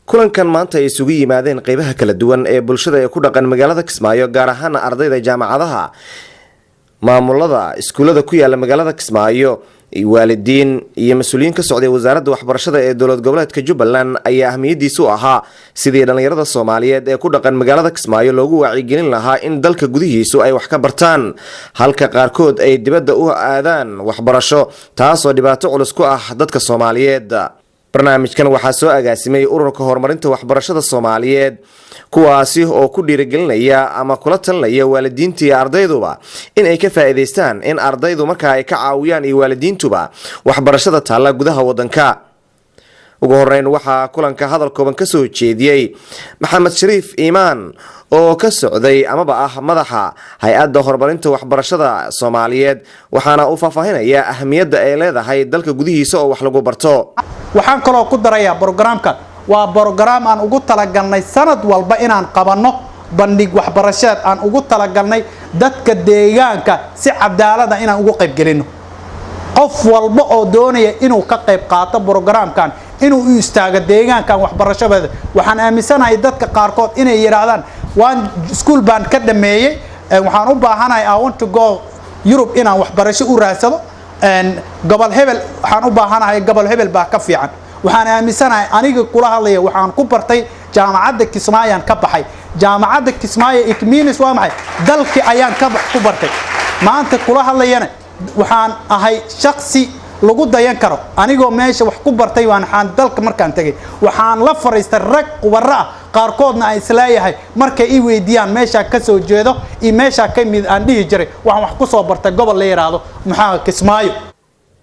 kulankan maanta ay isugu yimaadeen qaybaha kala duwan ee bulshada ee ku dhaqan magaalada Kismaayo gaar ahaan ardayda jaamacadaha maamulada iskuulada ku yaala magaalada Kismaayo waalidiin iyo mas'uuliyiin ka socday wasaaradda waxbarashada ee dowlad goboleedka Jubbaland ayaa ahmiyadiisu ahaa sidii dhalinyarada Soomaaliyeed ee ku dhaqan magaalada Kismaayo loogu wacyigelin lahaa in dalka gudihiisu ay wax ka bartaan halka qaarkood ay dibadda u aadaan waxbarasho taasoo dhibaato culus ku ah dadka Soomaaliyeed. barnaamijkan waxaa soo agaasimay ururka horumarinta waxbarashada Soomaaliyeed kuwaasi oo ku dhiirigelinaya ama kula talinaya waalidiinta iyo ardayduba in ay ka faa'iideystaan in ardaydu marka ay ka caawiyaan iyo waalidiintuba waxbarashada taala gudaha wadanka. ugu horeyn waxaa kulanka hadal kooban ka soo jeediyay Maxamed Shariif Iimaan oo ka socday amaba ah madaxa hay'adda horumarinta waxbarashada Soomaaliyeed waxaana uu faahfaahinaya ahmiyadda ay leedahay dalka gudihiisa oo wax lagu barto. waxaan kaloo ku darayaa barnaamijkan waa barnaamij aan ugu talagalnay sanad walba inaan qabanno bandhig waxbarasheed aan ugu talagalnay dadka deegaanka si cadaalad ah inaan ugu qayb galino. qof walba oo doonaya inuu ka qayb qaato barnaamijkan inuu u istaago deegaankan waxbarashada waxaan aaminsanahay dadka qaarkood inay yiraahdaan waan school baan ka dhameeyay waxaan u baahanahay I want to go Europe inaan waxbarasho u raadsado gobol hebel waxaan u baahanahay gobol hebel baa ka fiican. waxaan aaminsanahay aniga kula hadlaya waxaan ku bartay jaamacadda Kismaayo ka baxay jaamacadda Kismaayo it means waa maxay dalkii ayaan ku bartay maanta kula hadlayana waxaan ahay shakhsi lagu dayan karo anigoo meesha wax ku bartay waxaan dalka markaan tagay waxaan la fariistay rag qubara qaarkoodna ay isleeyahay markay ii weydiiyaan meesha ka soo jeedo iyo meesha ka mid aan dhihi jiray waxaan wax ku soo bartay gobol la yiraahdo maxaa Kismaayo.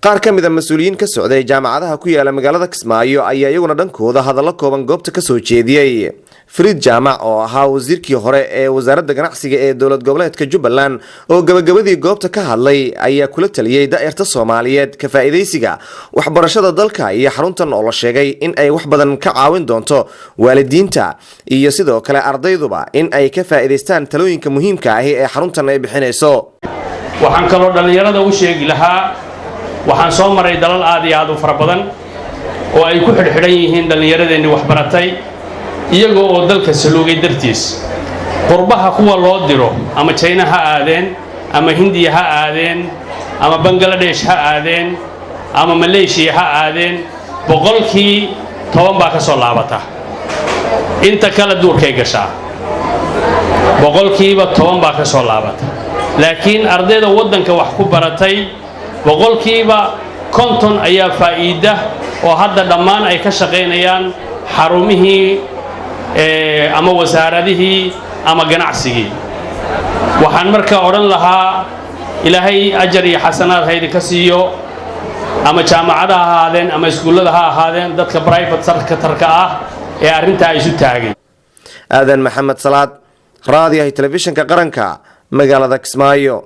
qaar ka mid ah mas'uuliyiin ka socday jaamacadaha ku yaala magaalada Kismaayo ayaa iyaguna dhankooda hadallo kooban goobta ka soo jeediyay. Fariid Jaamac oo ahaa wasiirkii hore ee wasaaradda ganacsiga ee dowlad goboleedka Jubbaland oo gabagabadii goobta ka hadlay ayaa kula taliyay da'irta Soomaaliyeed ka faa'iideysiga waxbarashada dalka iyo xaruntan oo la sheegay in ay wax badan ka caawin doonto waalidiinta iyo sidoo kale ardayduba in ay ka faa'iideystaan talooyinka muhiimka ah ee xaruntan ay bixinayso. waxaan kaloo dhalinyarada u sheegi lahaa waxaan soo maray dalal aad iyo aad u fara badan oo ay ku xidhxidhan yihiin dhalinyaradeenni wax baratay iyagoo oo dalka saluugay dartiis qurbaha kuwa loo diro ama China ha aadeen ama Hindiya ha aadeen ama Bangladesh ha aadeen ama Malaysia ha aadeen boqolkii 10 baa ka soo laabata inta kala duurkay gashaa boqolkiiba 10 baa ka soo laabata laakiin ardayda wadanka wax ku baratay boqolkiiba 50 ayaa faa'iido oo hadda dhammaan ay ka shaqeynayaan xarumihii ama wasaaradihii ama ganacsigii. waxaan markaa oran lahaa ilaahay ajar iyo xasanaad haydi ka siiyo ama jaamacadaha ha ahaadeen ama iskuullada ha ahaadeen dadka private sector-ka ah ee arrintaa isu taagay. aadan maxamed salaad raadiyaha telefishinka qaranka magaalada Kismaayo.